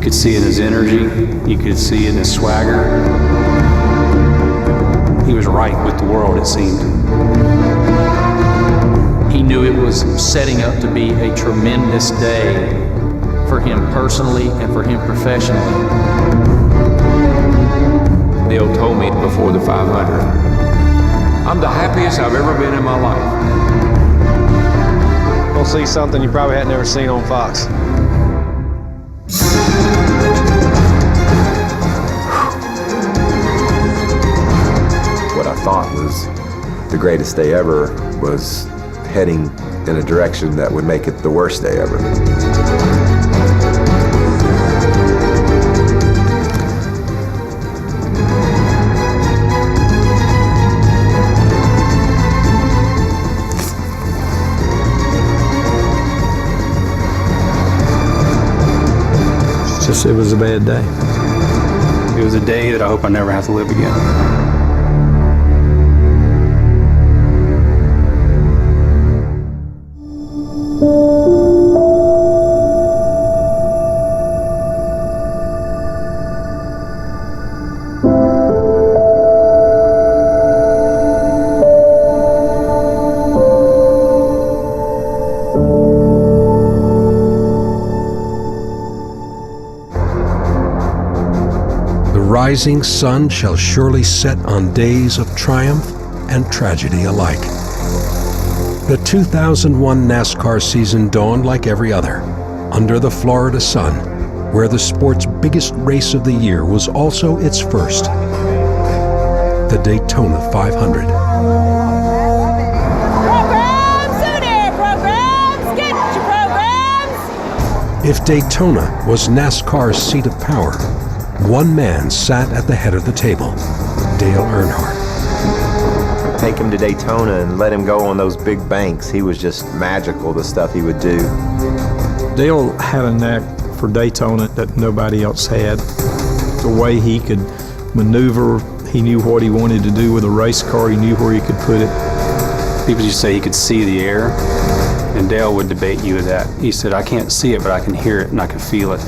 could see it in his energy. You could see it in his swagger. He was right with the world, it seemed. He knew it was setting up to be a tremendous day for him personally and for him professionally. Dale told me before the 500, I'm the happiest I've ever been in my life. You'll see something you probably had never seen on Fox. What I thought was the greatest day ever was heading in a direction that would make it the worst day ever. It was a bad day. It was a day that I hope I never have to live again. The rising sun shall surely set on days of triumph and tragedy alike. The 2001 NASCAR season dawned like every other, under the Florida sun, where the sport's biggest race of the year was also its first, the Daytona 500. Programs, Soon-Air programs, get your programs! If Daytona was NASCAR's seat of power, one man sat at the head of the table, Dale Earnhardt. Take him to Daytona and let him go on those big banks. He was just magical, the stuff he would do. Dale had a knack for Daytona that nobody else had. The way he could maneuver, he knew what he wanted to do with a race car, he knew where he could put it. People used to say he could see the air, and Dale would debate you with that. He said, I can't see it, but I can hear it and I can feel it.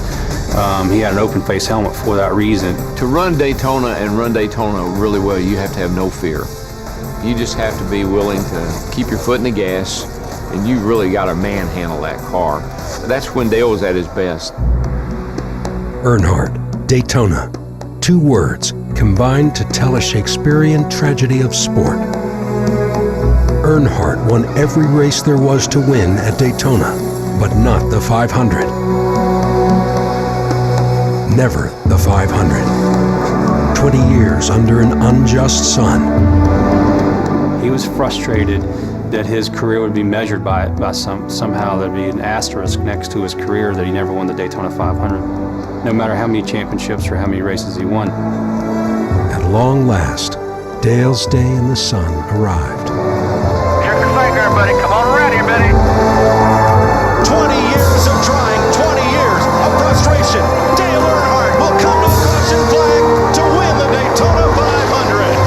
He had an open-face helmet for that reason. To run Daytona and run Daytona really well, you have to have no fear. You just have to be willing to keep your foot in the gas, and you really got to manhandle that car. That's when Dale was at his best. Earnhardt, Daytona. Two words combined to tell a Shakespearean tragedy of sport. Earnhardt won every race there was to win at Daytona, but not the 500. Never the 500. 20 years under an unjust sun. He was frustrated that his career would be measured by somehow there'd be an asterisk next to his career that he never won the Daytona 500, no matter how many championships or how many races he won. At long last, Dale's day in the sun arrived. Here's your finger, everybody. Come on around here, buddy. 20 years of trying, 20 years of frustration. Dale Earnhardt will come to the caution flag to win the Daytona 500.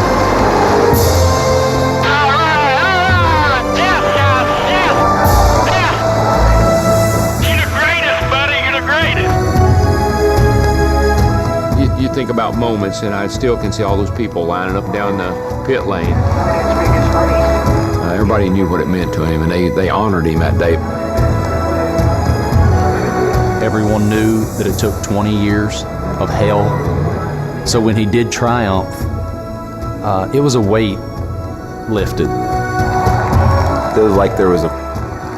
All right. Yes, guys, yes. Yes. You're the greatest, buddy. You're the greatest. You think about moments, and I still can see all those people lining up down the pit lane. Everybody knew what it meant to him, and they honored him that day. Everyone knew that it took 20 years of hell. So when he did triumph, it was a weight lifted. It was like there was a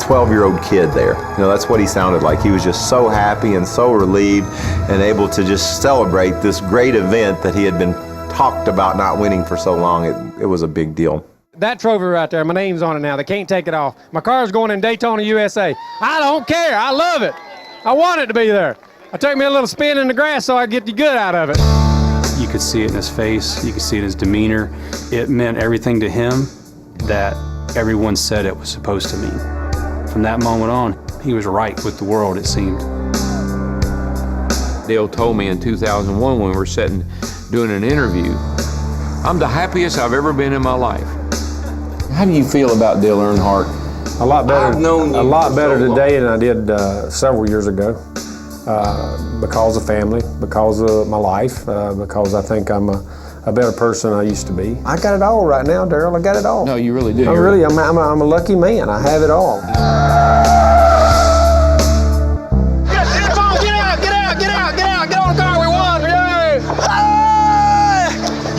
12-year-old kid there. You know, that's what he sounded like. He was just so happy and so relieved and able to just celebrate this great event that he had been talked about not winning for so long. It was a big deal. That trophy right there, my name's on it now. They can't take it off. My car's going in Daytona, USA. I don't care. I love it. I want it to be there. I took me a little spin in the grass so I get the good out of it. You could see it in his face. You could see it in his demeanor. It meant everything to him that everyone said it was supposed to mean. From that moment on, he was right with the world, it seemed. Dale told me in 2001 when we were sitting doing an interview, I'm the happiest I've ever been in my life. How do you feel about Dale Earnhardt? A lot better. I've known you a lot for better so long. today than I did several years ago. because of family, because of my life, because I think I'm a better person than I used to be. I got it all right now, Daryl. I got it all. No, you really do. I'm a lucky man. I have it all.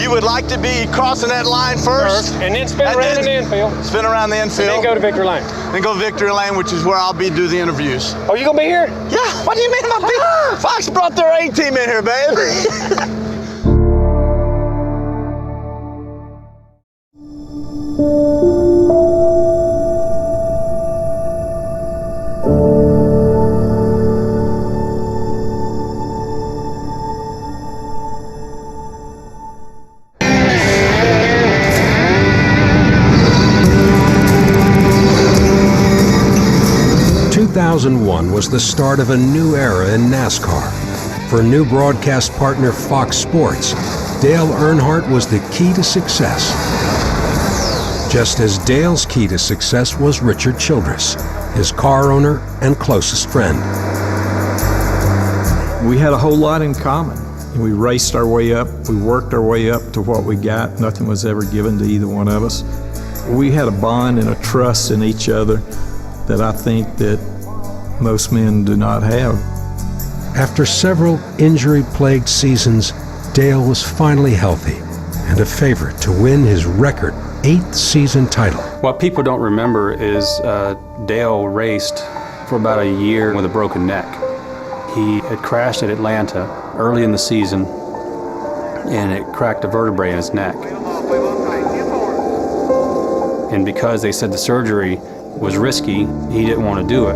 You would like to be crossing that line first? And then spin around in the infield. Spin around the infield. And then go to victory lane. Then go to victory lane, which is where I'll be do the interviews. Oh, you gonna be here? Yeah, what do you mean I'm gonna be? Fox brought their A-team in here, baby. 2001 was the start of a new era in NASCAR. For new broadcast partner Fox Sports, Dale Earnhardt was the key to success. Just as Dale's key to success was Richard Childress, his car owner and closest friend. We had a whole lot in common. We raced our way up, we worked our way up to what we got. Nothing was ever given to either one of us. We had a bond and a trust in each other that I think that most men do not have. After several injury-plagued seasons, Dale was finally healthy and a favorite to win his record 8th season title. What people don't remember is Dale raced for about a year with a broken neck. He had crashed at Atlanta early in the season, and it cracked a vertebrae in his neck. And because they said the surgery was risky, he didn't want to do it.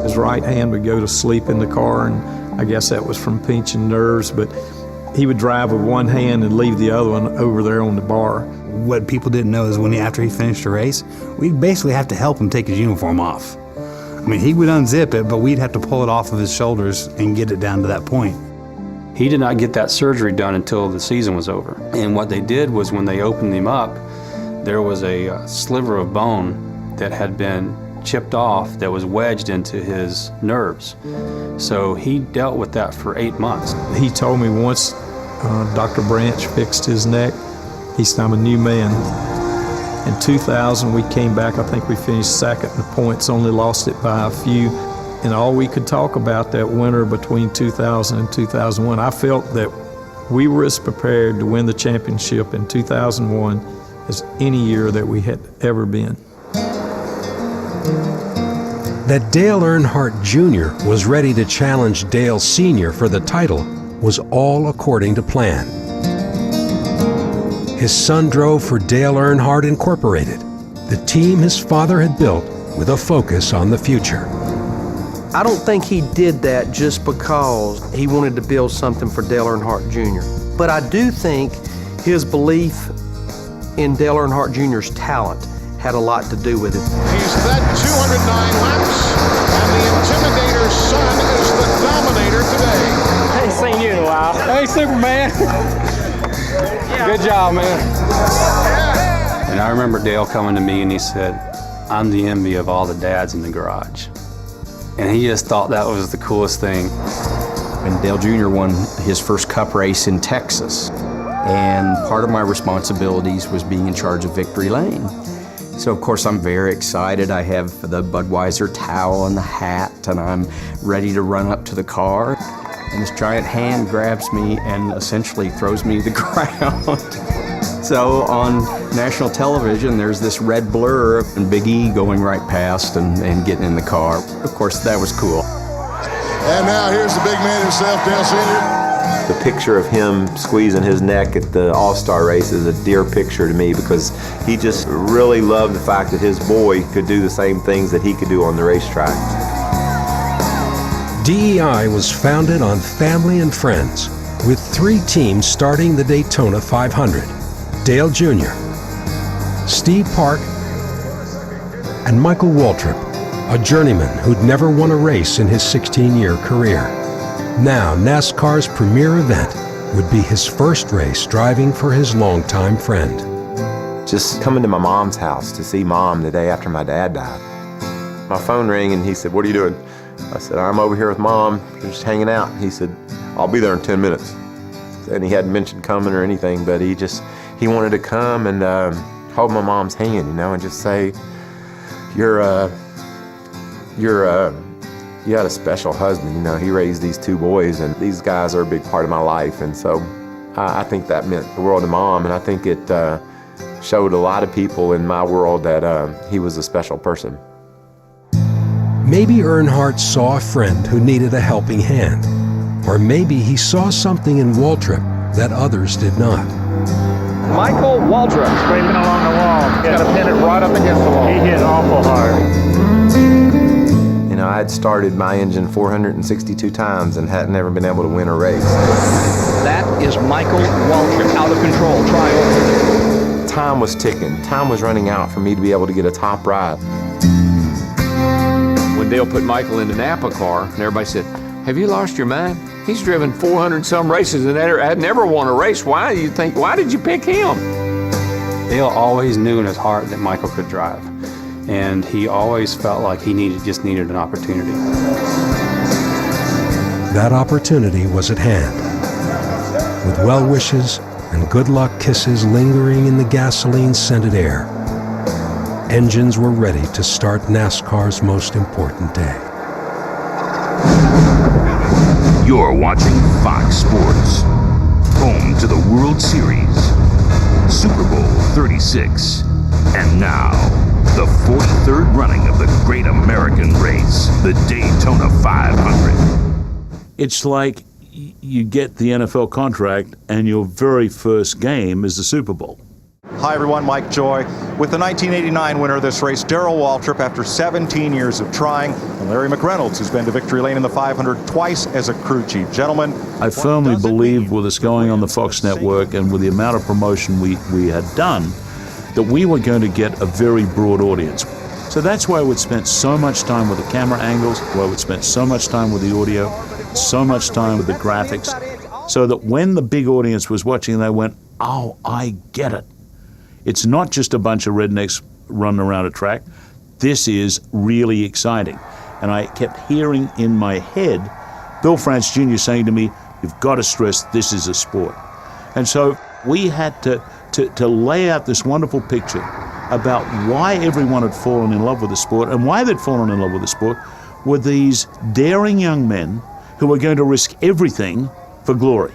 His right hand would go to sleep in the car, and I guess that was from pinching nerves, but he would drive with one hand and leave the other one over there on the bar. What people didn't know is after he finished the race, we'd basically have to help him take his uniform off. I mean, he would unzip it, but we'd have to pull it off of his shoulders and get it down to that point. He did not get that surgery done until the season was over. And what they did was when they opened him up, there was a sliver of bone that had been chipped off that was wedged into his nerves. So he dealt with that for 8 months. He told me once Dr. Branch fixed his neck, he said, I'm a new man. In 2000, we came back, I think we finished second in the points, only lost it by a few. And all we could talk about that winter between 2000 and 2001, I felt that we were as prepared to win the championship in 2001 as any year that we had ever been. That Dale Earnhardt Jr. was ready to challenge Dale Sr. for the title was all according to plan. His son drove for Dale Earnhardt Incorporated, the team his father had built with a focus on the future. I don't think he did that just because he wanted to build something for Dale Earnhardt Jr. But I do think his belief in Dale Earnhardt Jr.'s talent had a lot to do with it. He's led 209 laps, and the Intimidator's son is the dominator today. I ain't seen you in a while. Hey, Superman. Good job, man. And I remember Dale coming to me and he said, I'm the envy of all the dads in the garage. And he just thought that was the coolest thing. And Dale Jr. won his first Cup race in Texas. And part of my responsibilities was being in charge of Victory Lane. So of course I'm very excited. I have the Budweiser towel and the hat, and I'm ready to run up to the car. And this giant hand grabs me and essentially throws me to the ground. So on national television, there's this red blur and Big E going right past and getting in the car. Of course, that was cool. And now here's the big man himself, Dale Sr. The picture of him squeezing his neck at the All-Star race is a dear picture to me because he just really loved the fact that his boy could do the same things that he could do on the racetrack. DEI was founded on family and friends, with 3 teams starting the Daytona 500. Dale Jr., Steve Park, and Michael Waltrip, a journeyman who'd never won a race in his 16-year career. Now, NASCAR's premier event would be his first race driving for his longtime friend. Just coming to my mom's house to see Mom the day after my dad died. My phone rang and he said, what are you doing? I said, I'm over here with Mom, just hanging out. He said, I'll be there in 10 minutes. And he hadn't mentioned coming or anything, but he wanted to come and hold my mom's hand, you know, and just say, you had a special husband, you know. He raised these two boys, and these guys are a big part of my life. And so I think that meant the world to Mom, and I think it showed a lot of people in my world that he was a special person. Maybe Earnhardt saw a friend who needed a helping hand. Or maybe he saw something in Waltrip that others did not. Michael Waltrip. Scraping along the wall. Got to pin it right up against the wall. He hit awful hard. You know, I had started my engine 462 times and hadn't ever been able to win a race. That is Michael Waltrip, out of control. Try over. Time was ticking. Time was running out for me to be able to get a top ride. When Dale put Michael in the Napa car, and everybody said, have you lost your mind? He's driven 400 some races and had never won a race. Why did you pick him? Dale always knew in his heart that Michael could drive, and he always felt like he just needed an opportunity. That opportunity was at hand. With well wishes and good luck kisses lingering in the gasoline-scented air, engines were ready to start NASCAR's most important day. You're watching Fox Sports, home to the World Series, Super Bowl 36, and now, the 43rd running of the great American race, the Daytona 500. It's like you get the NFL contract and your very first game is the Super Bowl. Hi everyone, Mike Joy with the 1989 winner of this race, Darrell Waltrip, after 17 years of trying, and Larry McReynolds, who's been to victory lane in the 500 twice as a crew chief. Gentlemen, I firmly believe with us going on the Fox network and with the amount of promotion we had done, that we were going to get a very broad audience. So that's why we'd spent so much time with the camera angles, why we'd spent so much time with the audio, so much time with the graphics, so that when the big audience was watching, they went, oh, I get it. It's not just a bunch of rednecks running around a track. This is really exciting. And I kept hearing in my head Bill France Jr. saying to me, you've got to stress this is a sport. And so we had to lay out this wonderful picture about why everyone had fallen in love with the sport, and why they'd fallen in love with the sport were these daring young men who were going to risk everything for glory.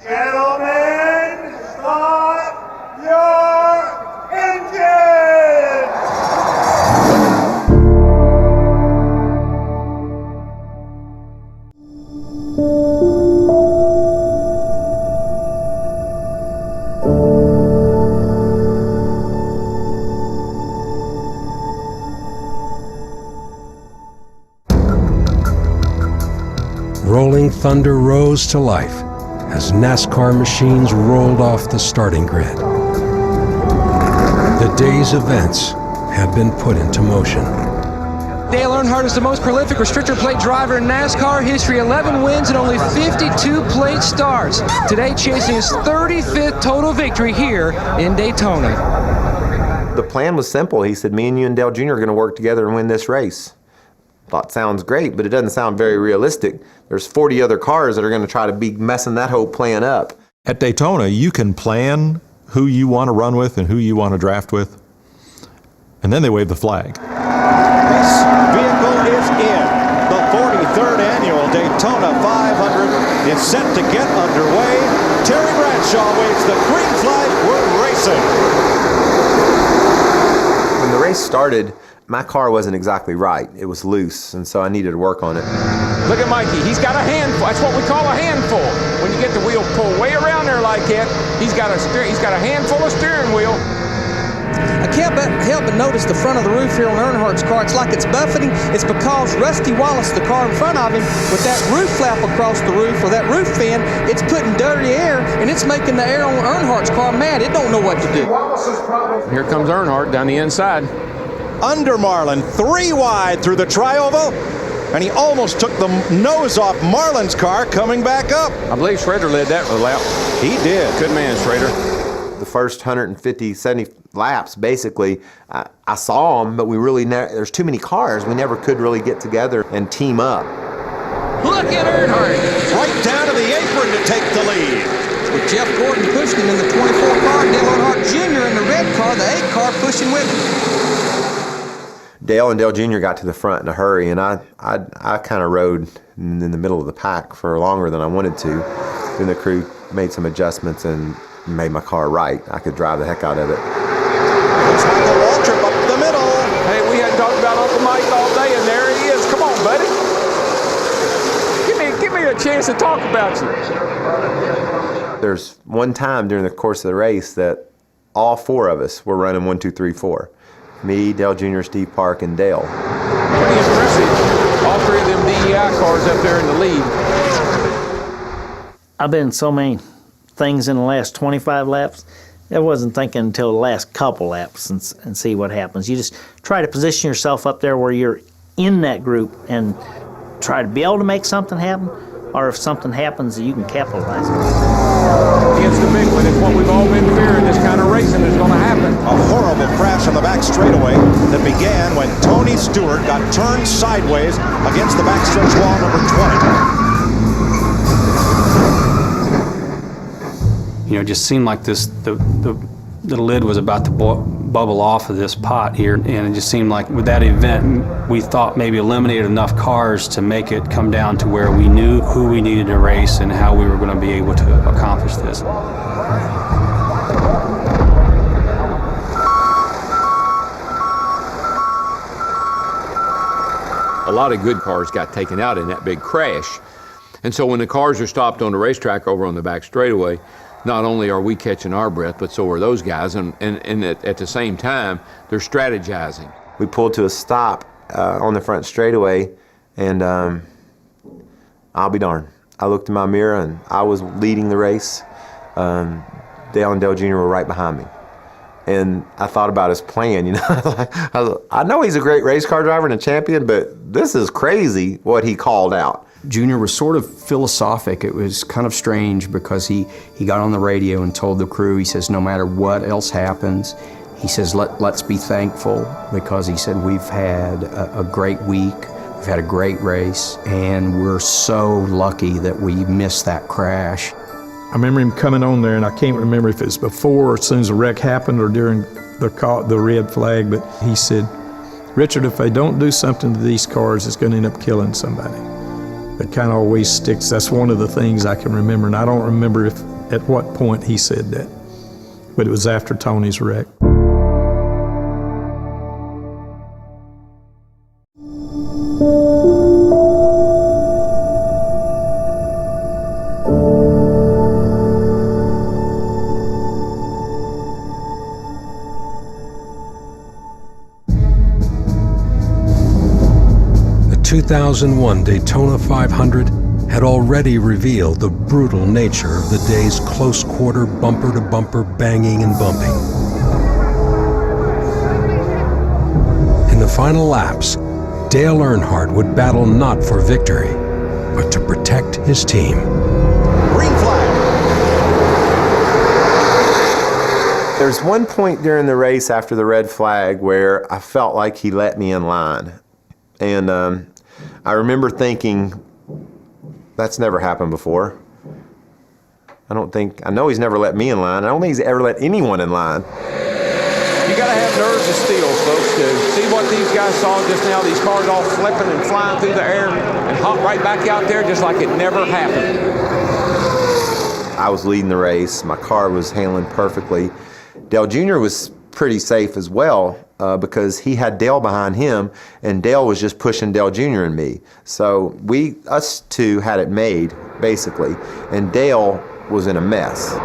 Gentlemen, start your engine! Rolling thunder rose to life as NASCAR machines rolled off the starting grid. The day's events had been put into motion. Dale Earnhardt is the most prolific restrictor plate driver in NASCAR history. 11 wins and only 52 plate starts. Today chasing his 35th total victory here in Daytona. The plan was simple. He said, me and you and Dale Jr. are going to work together and win this race. Thought sounds great, but it doesn't sound very realistic. There's 40 other cars that are going to try to be messing that whole plan up. At Daytona, you can plan who you want to run with and who you want to draft with, and then they wave the flag. this vehicle is in. The 43rd annual Daytona 500 is set to get underway. Terry Bradshaw waves the green flag. We're racing. When the race started, my car wasn't exactly right. It was loose, and so I needed to work on it. Look at Mikey. He's got a handful. That's what we call a handful. When you get the wheel pulled way around there like that, he's got a handful of steering wheel. I can't help but notice the front of the roof here on Earnhardt's car. It's like it's buffeting. It's because Rusty Wallace, the car in front of him, with that roof flap across the roof, or that roof fin, it's putting dirty air, and it's making the air on Earnhardt's car mad. It don't know what to do. Here comes Earnhardt down the inside. Under Marlin, 3 wide through the tri-oval, and he almost took the nose off Marlin's car coming back up. I believe Schrader led that lap. He did. Good man, Schrader. The first 150, 70 laps, basically, I saw them, but we really there's too many cars. We never could really get together and team up. Look at Earnhardt. Right down to the apron to take the lead. With Jeff Gordon pushing him in the 24 car, Dale Earnhardt Jr. in the red car, the 8 car pushing with him. Dale and Dale Jr. got to the front in a hurry, and I kind of rode in the middle of the pack for longer than I wanted to. Then the crew made some adjustments and made my car right. I could drive the heck out of it. Looks like a wall trip up the middle. Hey, we hadn't talked about Uncle Mike all day, and there he is. Come on, buddy. Give me a chance to talk about you. There's one time during the course of the race that all 4 of us were running 1, 2, 3, 4. Me, Dale Jr., Steve Park, and Dale. Pretty impressive. All 3 of them DEI cars up there in the lead. I've been in so many things in the last 25 laps. I wasn't thinking until the last couple laps and see what happens. You just try to position yourself up there where you're in that group and try to be able to make something happen, or if something happens, you can capitalize on it. Against the big one, it's what we've all been fearing. This kind of racing is going to happen. A horrible crash on the back straightaway that began when Tony Stewart got turned sideways against the backstretch wall number 20. You know, it just seemed like the lid was about to bubble off of this pot here, and it just seemed like with that event, we thought maybe eliminated enough cars to make it come down to where we knew who we needed to race and how we were going to be able to accomplish this. A lot of good cars got taken out in that big crash. And so when the cars are stopped on the racetrack over on the back straightaway, not only are we catching our breath, but so are those guys, and at the same time, they're strategizing. We pulled to a stop on the front straightaway, and I'll be darned. I looked in my mirror, and I was leading the race. Dale and Dale Jr. were right behind me. And I thought about his plan, you know. I know he's a great race car driver and a champion, but this is crazy what he called out. Junior was sort of philosophic. It was kind of strange because he got on the radio and told the crew, he says, no matter what else happens, he says, let's be thankful, because he said, we've had a great week, we've had a great race, and we're so lucky that we missed that crash. I remember him coming on there, and I can't remember if it was before or as soon as the wreck happened or during the red flag, but he said, Richard, if they don't do something to these cars, it's going to end up killing somebody. That kind of always sticks. That's one of the things I can remember, and I don't remember at what point he said that, but it was after Tony's wreck. The 2001 Daytona 500 had already revealed the brutal nature of the day's close-quarter bumper-to-bumper banging and bumping. In the final laps, Dale Earnhardt would battle not for victory, but to protect his team. Green flag. There's one point during the race after the red flag where I felt like he let me in line. And I remember thinking, that's never happened before. I know he's never let me in line. I don't think he's ever let anyone in line. You got to have nerves of steel, folks, to see what these guys saw just now, these cars all flipping and flying through the air and hop right back out there just like it never happened. I was leading the race. My car was handling perfectly. Dale Jr. was pretty safe as well because he had Dale behind him, and Dale was just pushing Dale Jr. and me. So us two had it made, basically, and Dale was in a mess. Whoa!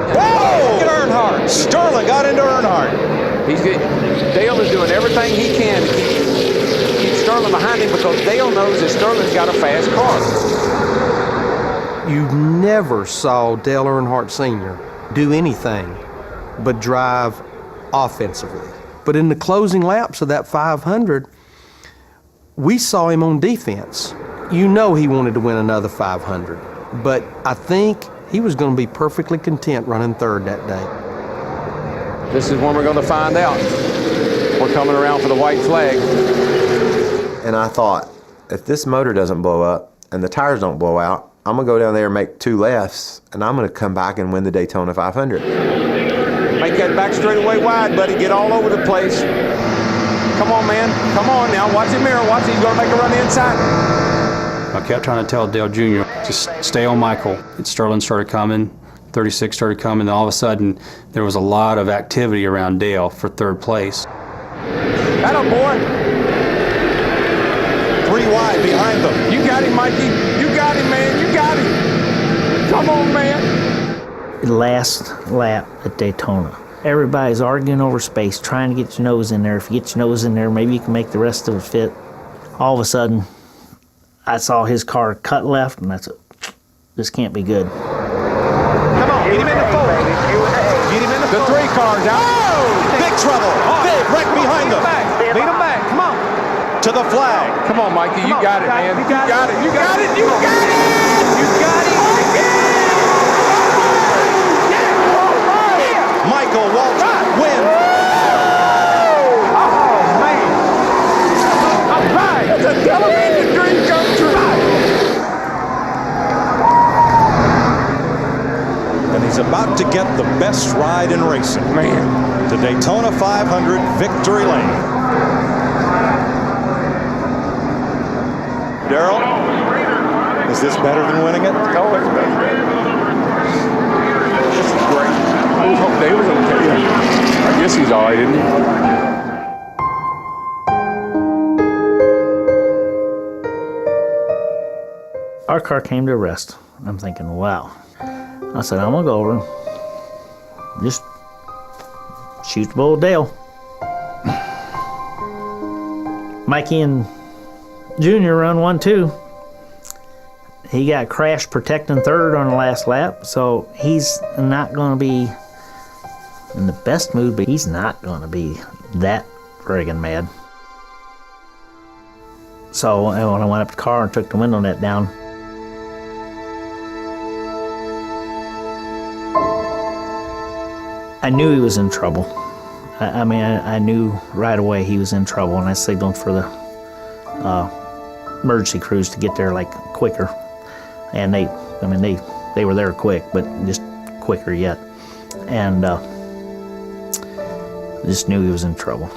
Look at Earnhardt. Sterling got into Earnhardt. Dale is doing everything he can to keep Sterling behind him because Dale knows that Sterling's got a fast car. You never saw Dale Earnhardt Sr. do anything but drive offensively. But in the closing laps of that 500, we saw him on defense. You know he wanted to win another 500, but I think he was going to be perfectly content running third that day. This is when we're going to find out. We're coming around for the white flag. And I thought, if this motor doesn't blow up and the tires don't blow out, I'm going to go down there and make 2 lefts, and I'm going to come back and win the Daytona 500. Make that back straightaway wide, buddy. Get all over the place. Come on, man. Come on now. Watch the mirror. Watch it. He's going to make a run inside. I kept trying to tell Dale Jr., just stay on Michael. Sterling started coming, 36 started coming, and all of a sudden there was a lot of activity around Dale for 3rd place. Atta boy. 3 wide behind them. You got him, Mikey. You got him, man. You got him. Come on, man. Last lap at Daytona. Everybody's arguing over space, trying to get your nose in there. If you get your nose in there, maybe you can make the rest of it fit. All of a sudden, I saw his car cut left, and I said, this can't be good. Come on, get him in the 4. Get him in the 3 cars out. Oh! Big trouble. Big wreck behind them. Beat him back. Come on. To the flag. Come on, Mikey. You got it, man. You got it. You got it. You got it. You got it. Michael Waltrip wins. Oh, man. All right. That's a television dream come true. And he's about to get the best ride in racing. Man. The Daytona 500 victory lane. Darrell, is this better than winning it? Oh, it's better. This is great. I hope Dale was okay. I guess he's all right, isn't he? Our car came to rest. I'm thinking, wow. I said, I'm gonna go over and just shoot the bull with Dale. Mikey and Junior run 1-2. He got crashed protecting 3rd on the last lap, so he's not gonna be in the best mood, but he's not gonna be that friggin' mad. So when I went up to the car and took the window net down, I knew he was in trouble. I mean, I knew right away he was in trouble, and I signaled for the emergency crews to get there like quicker. And they were there quick, but just quicker yet. And just knew he was in trouble.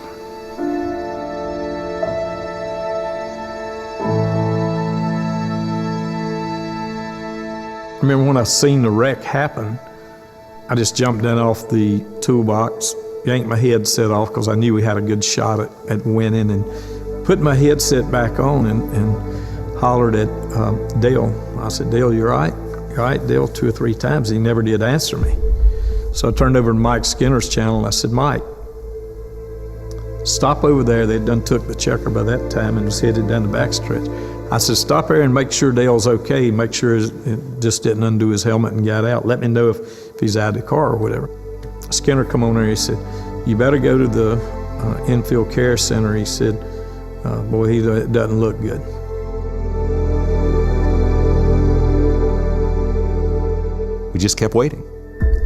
I remember when I seen the wreck happen, I just jumped down off the toolbox, yanked my headset off because I knew we had a good shot at winning, and put my headset back on and hollered at Dale. I said, Dale, you all right? You all right, Dale? 2 or 3 times. He never did answer me. So I turned over to Mike Skinner's channel and I said, Mike, stop over there. They'd done took the checker by that time and was headed down the backstretch. I said, stop there and make sure Dale's okay. Make sure it just didn't undo his helmet and got out. Let me know if he's out of the car or whatever. Skinner come on there, he said, you better go to the infield care center. He said, boy, he doesn't look good. We just kept waiting.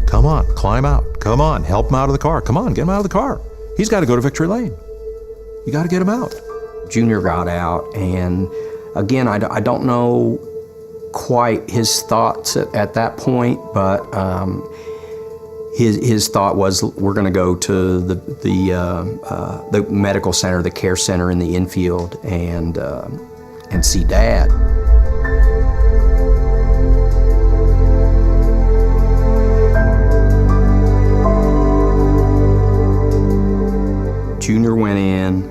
Come on, climb out. Come on, help him out of the car. Come on, get him out of the car. He's got to go to victory lane. You got to get him out. Junior got out, and again, I don't know quite his thoughts at that point, but his thought was, we're going to go to the medical center, the care center in the infield, and see Dad. Junior went in,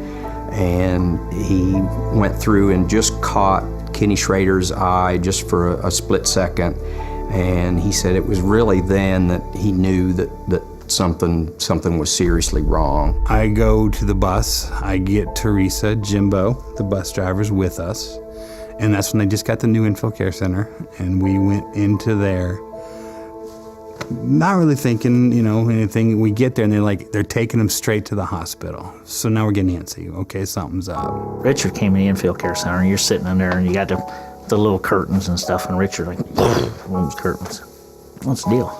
and he went through and just caught Kenny Schrader's eye just for a split second, and he said it was really then that he knew that something was seriously wrong. I go to the bus, I get Teresa, Jimbo, the bus driver's with us, and that's when they just got the new infield care center, and we went into there not really thinking, anything. We get there and they're taking him straight to the hospital. So now we're getting antsy. Okay, something's up. Richard came in the infield care center, and you're sitting in there, and you got the little curtains and stuff, and Richard those curtains. What's the deal?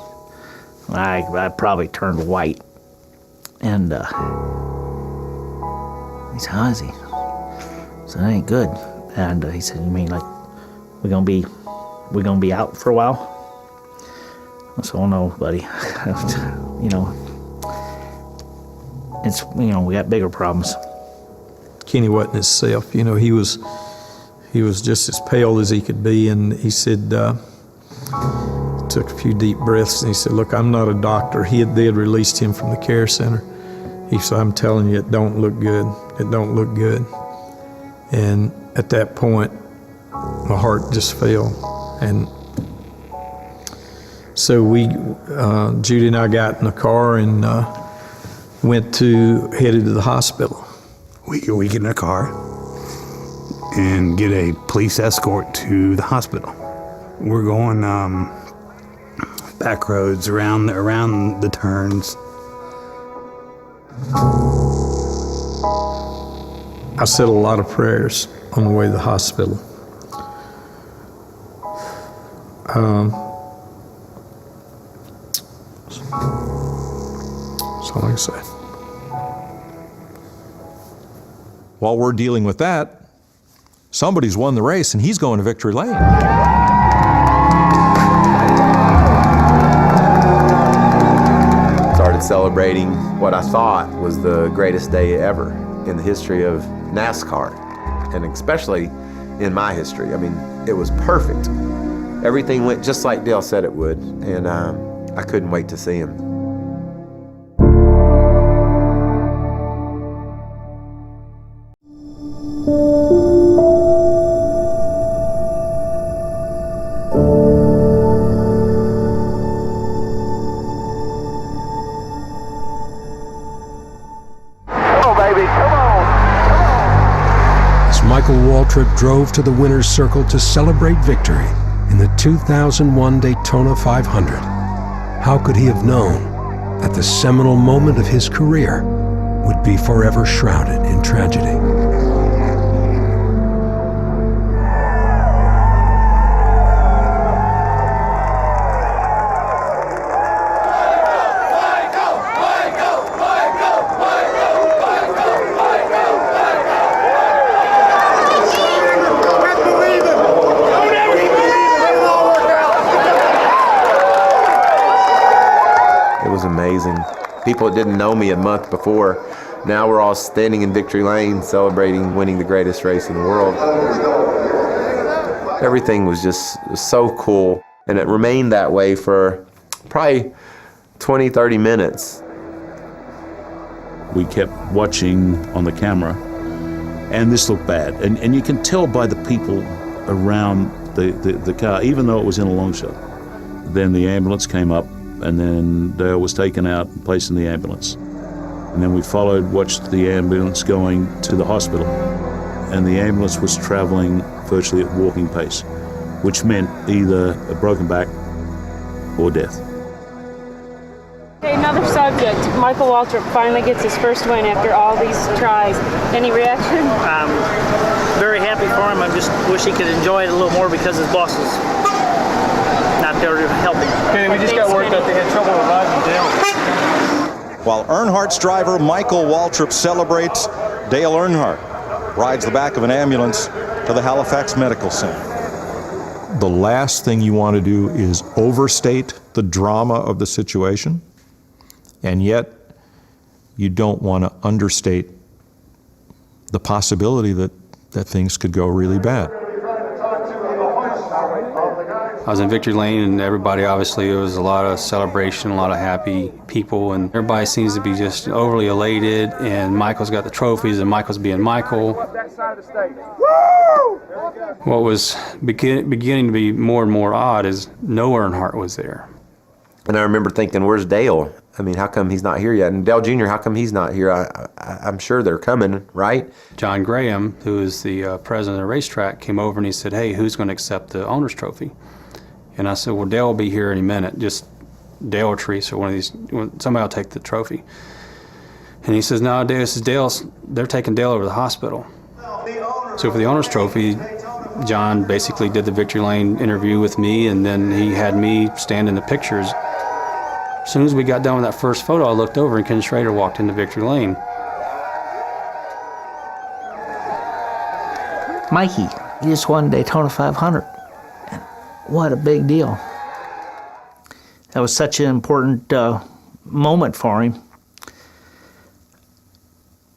I probably turned white, And he said, "How is he?" I said, "That ain't good." And he said, "You mean like we're gonna be out for a while?" I said, "Oh no, buddy. You know, we got bigger problems." Kenny wasn't himself. You know, he was just as pale as he could be, and he said, took a few deep breaths, and he said, "Look, I'm not a doctor." They had released him from the care center. He said, "I'm telling you, it don't look good. It don't look good." And at that point, my heart just fell. And so Judy and I got in the car and headed to the hospital. We get in a car and get a police escort to the hospital. We're going back roads around the turns. I said a lot of prayers on the way to the hospital. That's all I can say. While we're dealing with that, somebody's won the race and he's going to victory lane. Started celebrating what I thought was the greatest day ever in the history of NASCAR, and especially in my history. I mean, it was perfect. Everything went just like Dale said it would, and I couldn't wait to see him. Michael Waltrip drove to the winner's circle to celebrate victory in the 2001 Daytona 500. How could he have known that the seminal moment of his career would be forever shrouded in tragedy? Amazing. People that didn't know me a month before, now we're all standing in victory lane celebrating winning the greatest race in the world. Everything was just so cool, and it remained that way for probably 20, 30 minutes. We kept watching on the camera, and this looked bad. And you can tell by the people around the car, even though it was in a long shot. Then the ambulance came up, and then Dale was taken out and placed in the ambulance. And then we watched the ambulance going to the hospital, and the ambulance was traveling virtually at walking pace, which meant either a broken back or death. Okay, another subject. Michael Waltrip finally gets his first win after all these tries. Any reaction? I'm very happy for him. I just wish he could enjoy it a little more because his boss is not there to help him. Okay, we just got word that they had trouble reviving Dale. While Earnhardt's driver Michael Waltrip celebrates, Dale Earnhardt rides the back of an ambulance to the Halifax Medical Center. The last thing you want to do is overstate the drama of the situation, and yet you don't want to understate the possibility that things could go really bad. I was in victory lane, and everybody, obviously, there was a lot of celebration, a lot of happy people, and everybody seems to be just overly elated, and Michael's got the trophies, and Michael's being Michael. What was beginning to be more and more odd is no Earnhardt was there. And I remember thinking, where's Dale? I mean, how come he's not here yet? And Dale Jr., how come he's not here? I'm sure they're coming, right? John Graham, who is the president of the racetrack, came over and he said, "Hey, who's going to accept the owner's trophy?" And I said, "Well, Dale will be here any minute. Just Dale or Teresa, one of these, somebody will take the trophy." And he says, "No, this is Dale's. They're taking Dale over to the hospital." So for the owner's trophy, John basically did the victory lane interview with me, and then he had me stand in the pictures. As soon as we got done with that first photo, I looked over and Ken Schrader walked into victory lane. Mikey, he just won Daytona 500. What a big deal. That was such an important moment for him.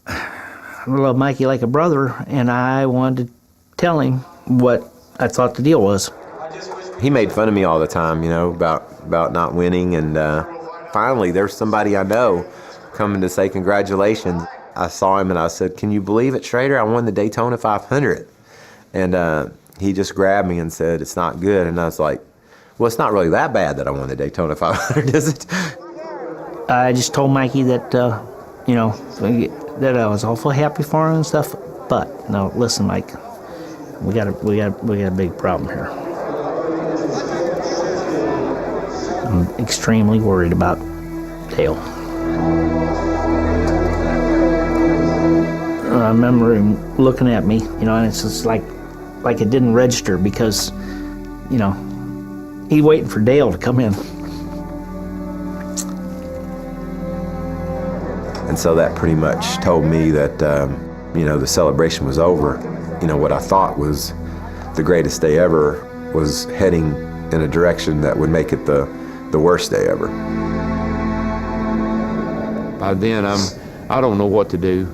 I love Mikey like a brother, and I wanted to tell him what I thought the deal was. He made fun of me all the time, you know, about not winning, and finally there's somebody I know coming to say congratulations. I saw him and I said, "Can you believe it, Schrader? I won the Daytona 500." And he just grabbed me and said, "It's not good." And I was like, "Well, it's not really that bad that I won the Daytona 500, is it?" I just told Mikey that, you know, that I was awful happy for him and stuff. But no, listen, Mike, we got a big problem here. I'm extremely worried about Dale. I remember him looking at me, you know, and it's just like it didn't register because, you know, he's waiting for Dale to come in. And so that pretty much told me that, you know, the celebration was over. You know, what I thought was the greatest day ever was heading in a direction that would make it the worst day ever. By then, I don't know what to do.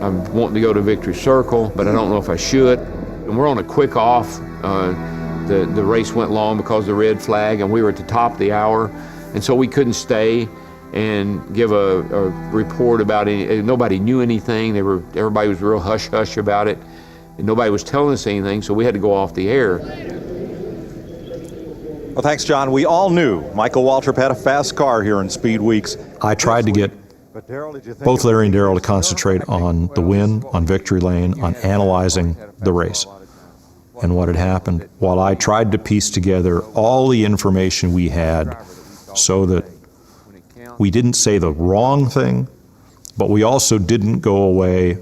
I'm wanting to go to Victory Circle, but I don't know if I should. And we're on a quick off. The race went long because of the red flag, and we were at the top of the hour, and so we couldn't stay and give a report about it. Nobody knew anything. Everybody was real hush-hush about it, and nobody was telling us anything, so we had to go off the air. Well, thanks, John. We all knew Michael Waltrip had a fast car here in Speed Weeks. I tried to get both Larry and Darrell to concentrate on the win, on victory lane, on analyzing the race and what had happened, while I tried to piece together all the information we had so that we didn't say the wrong thing, but we also didn't go away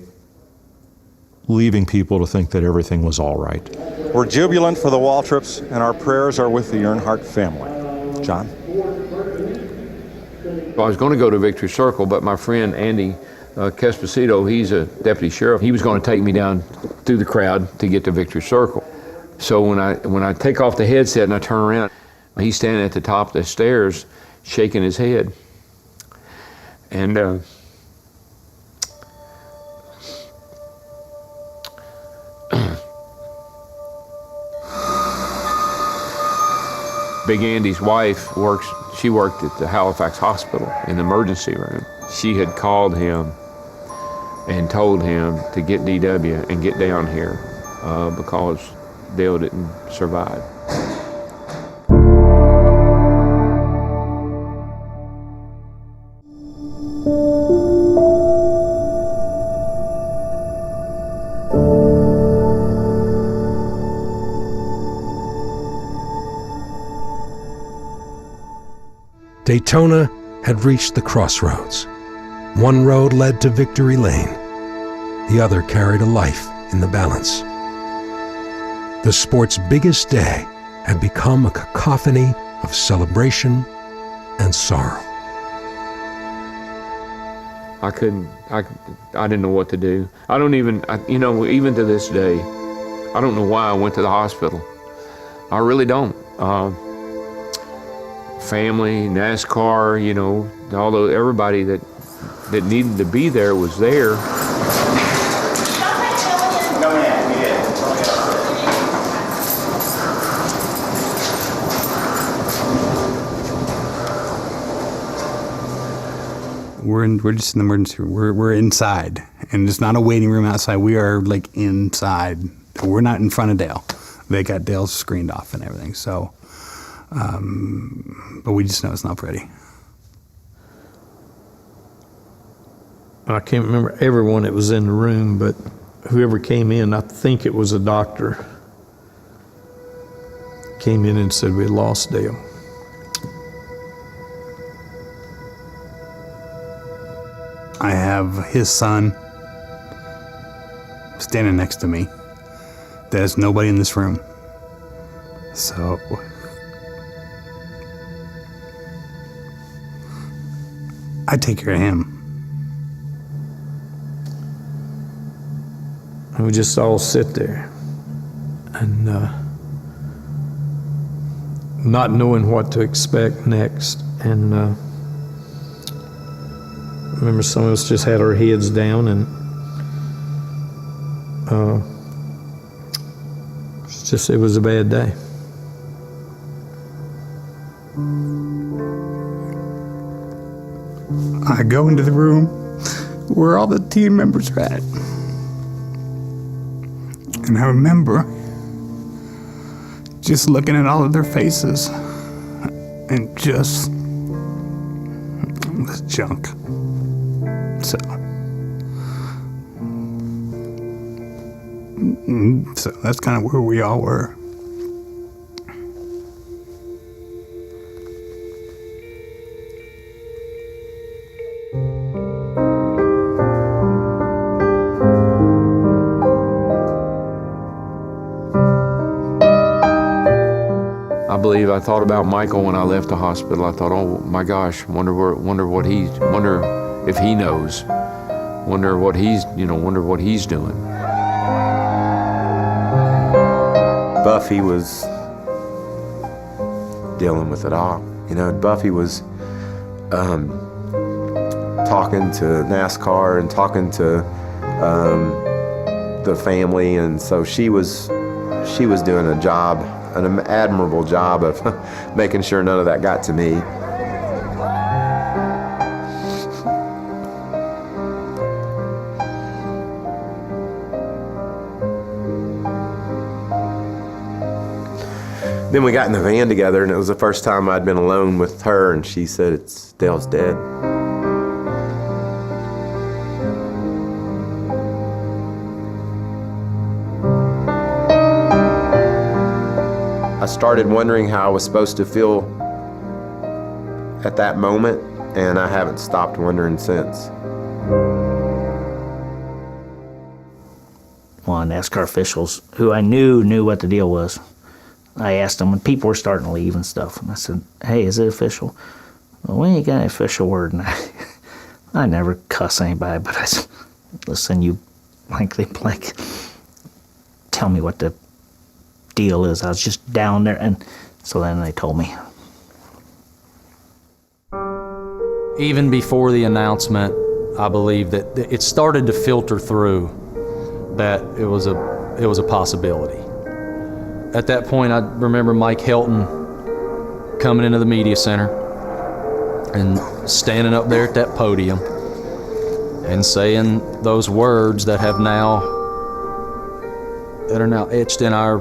leaving people to think that everything was all right. We're jubilant for the Waltrips, and our prayers are with the Earnhardt family. John? I was going to go to Victory Circle, but my friend Andy Casposito, he's a deputy sheriff. He was going to take me down through the crowd to get to Victory Circle. So when I take off the headset and I turn around, he's standing at the top of the stairs shaking his head. And Big Andy's wife she worked at the Halifax Hospital in the emergency room. She had called him and told him to get DW and get down here because Dale didn't survive. Daytona had reached the crossroads. One road led to victory lane. The other carried a life in the balance. The sport's biggest day had become a cacophony of celebration and sorrow. I didn't know what to do. Even to this day, I don't know why I went to the hospital. I really don't. Family, NASCAR, although everybody that needed to be there was there. We're just in the emergency room. We're inside, and it's not a waiting room outside. We are like inside. We're not in front of Dale. They got Dale screened off and everything. So, but we just know it's not pretty. I can't remember everyone that was in the room, but whoever came in, I think it was a doctor, came in and said we had lost Dale. I have his son standing next to me. There's nobody in this room. So I'd take care of him. And we just all sit there and not knowing what to expect next. And I remember some of us just had our heads down, and it was a bad day. I go into the room where all the team members are at. And I remember just looking at all of their faces and just this junk. So that's kind of where we all were. I believe I thought about Michael when I left the hospital. I thought, oh my gosh, wonder if he knows, wonder what he's doing. Buffy was dealing with it all. You know, Buffy was talking to NASCAR and talking to the family, and so she was doing a job, an admirable job of making sure none of that got to me. Then we got in the van together, and it was the first time I'd been alone with her, and she said, Dale's dead. I started wondering how I was supposed to feel at that moment, and I haven't stopped wondering since. Well, NASCAR officials who I knew what the deal was. I asked them when people were starting to leave and stuff, and I said, hey, is it official? Well, we ain't got any official word. And I never cuss anybody, but I said, listen, you blankly blank, tell me what the deal is. I was just down there, and so then they told me. Even before the announcement, I believe that it started to filter through that it was a possibility. At that point, I remember Mike Helton coming into the media center and standing up there at that podium and saying those words that are now etched in our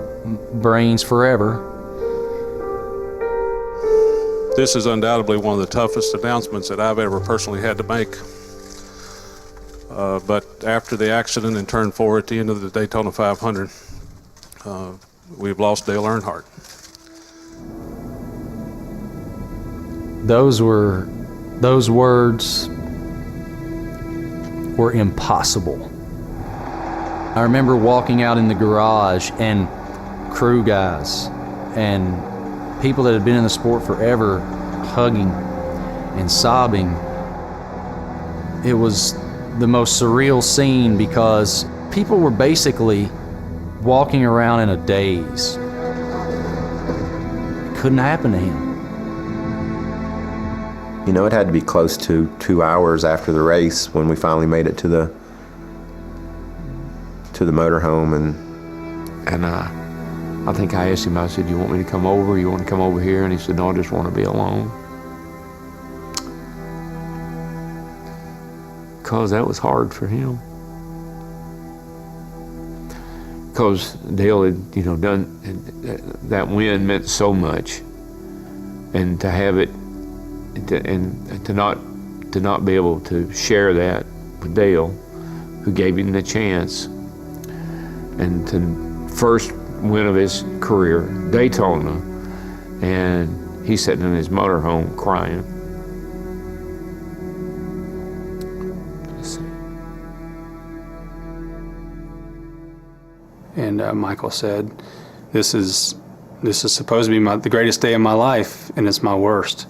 brains forever. This is undoubtedly one of the toughest announcements that I've ever personally had to make. But after the accident in Turn 4 at the end of the Daytona 500, we've lost Dale Earnhardt. Those words were impossible. I remember walking out in the garage and crew guys and people that had been in the sport forever hugging and sobbing. It was the most surreal scene because people were basically walking around in a daze. It couldn't happen to him. You know, it had to be close to 2 hours after the race when we finally made it to the motorhome, and I think I asked him, I said, you want me to come over? You want to come over here? And he said, no, I just want to be alone. Because that was hard for him. Because Dale had, done, that win meant so much. And to have it, to not be able to share that with Dale, who gave him the chance, and to first win of his career, Daytona, and he's sitting in his motorhome crying. And Michael said, "This is supposed to be the greatest day of my life, and it's my worst."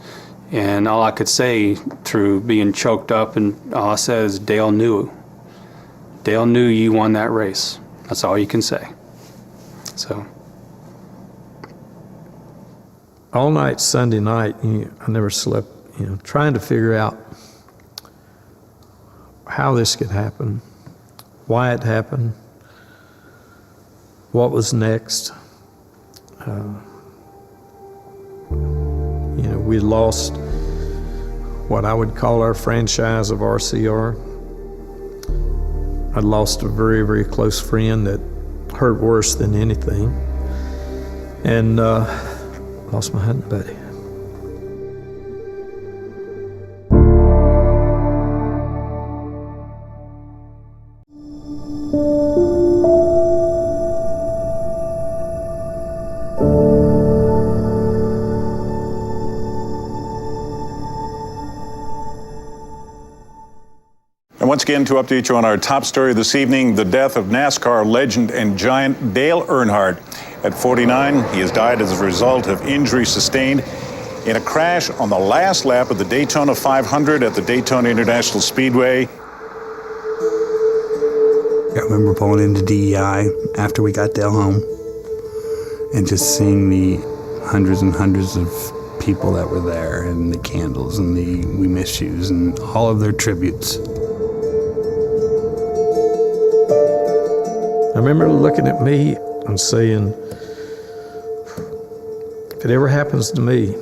And all I could say through being choked up, and all I said is, Dale knew. Dale knew you won that race. That's all you can say. So. All night Sunday night, I never slept, trying to figure out how this could happen, why it happened, what was next. We lost what I would call our franchise of RCR. I'd lost a very, very close friend that hurt worse than anything. And lost my hunting buddy. And once again, to update you on our top story this evening, the death of NASCAR legend and giant Dale Earnhardt. At 49, he has died as a result of injuries sustained in a crash on the last lap of the Daytona 500 at the Daytona International Speedway. I remember pulling into DEI after we got Dale home and just seeing the hundreds and hundreds of people that were there, and the candles and the "We Miss Yous" and all of their tributes. I remember looking at me and saying, if it ever happens to me,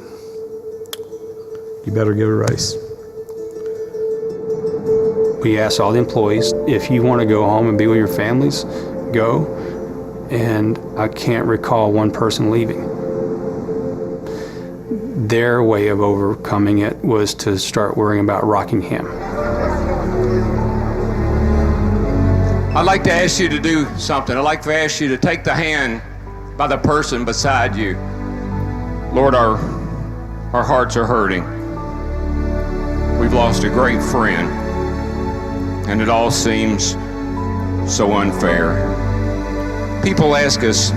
you better give a race. We asked all the employees, if you want to go home and be with your families, go. And I can't recall one person leaving. Their way of overcoming it was to start worrying about Rockingham. I'd like to ask you to do something. I'd like to ask you to take the hand by the person beside you. Lord, our hearts are hurting. We've lost a great friend, and it all seems so unfair. People ask us,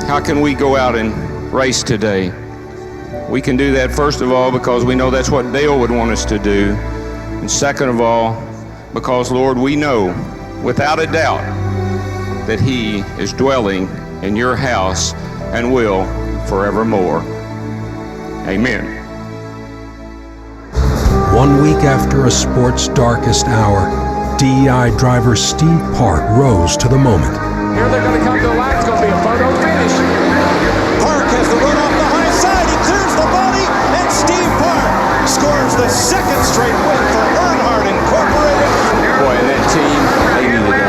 how can we go out and race today? We can do that, first of all, because we know that's what Dale would want us to do. And second of all, because, Lord, we know without a doubt that he is dwelling in your house and will forevermore. Amen. 1 week after a sport's darkest hour, DEI driver Steve Park rose to the moment. Here they're going to come to the line. It's going to be a photo finish. Park has the run off the high side. He clears the body, and Steve Park scores the second straight win for Earnhardt Incorporated. Boy, and that team, they needed that.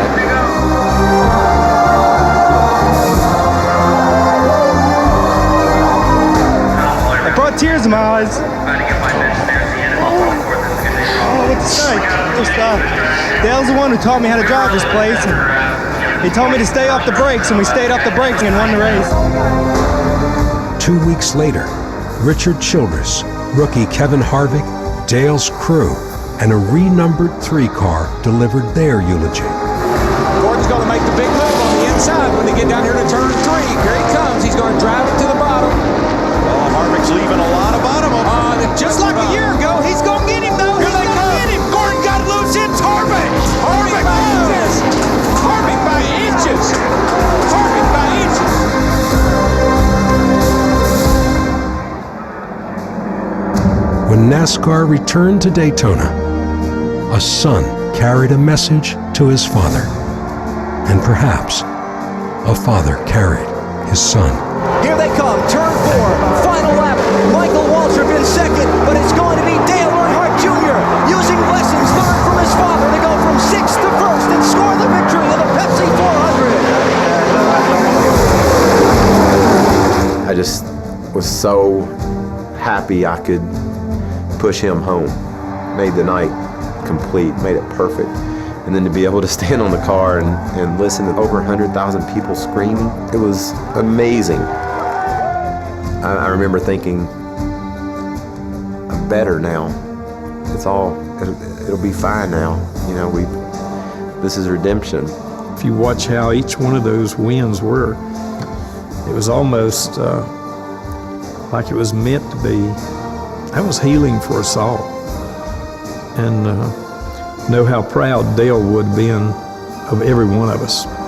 It brought tears to my eyes. What to say? Just, Dale's the one who taught me how to drive this place, and he told me to stay off the brakes, and we stayed off the brakes and won the race. 2 weeks later, Richard Childress, rookie Kevin Harvick, Dale's crew, and a renumbered 3 car delivered their eulogy. Gordon's going to make the big move on the inside when they get down here to turn 3. Here he comes. He's going to drive it to the bottom. Oh, Harvick's leaving a lot of bottom. Just like a year ago, he's going to get him, though. Here they come. Gordon got loose. It's Harvick. Harvick by inches. Harvick by inches. Harvick by inches. When NASCAR returned to Daytona, a son carried a message to his father, and perhaps a father carried his son. Here they come, turn 4, final lap. Michael Waltrip in second, but it's going to be Dale Earnhardt Jr. using lessons learned from his father to go from 6th to 1st and score the victory in the Pepsi 400. I just was so happy I could push him home. Made the night complete, made it perfect. And then to be able to stand on the car and listen to over 100,000 people screaming, it was amazing. I remember thinking, I'm better now. It'll be fine now. This is redemption. If you watch how each one of those wins were, it was almost like it was meant to be that was healing for us all. And know how proud Dale would have been of every one of us.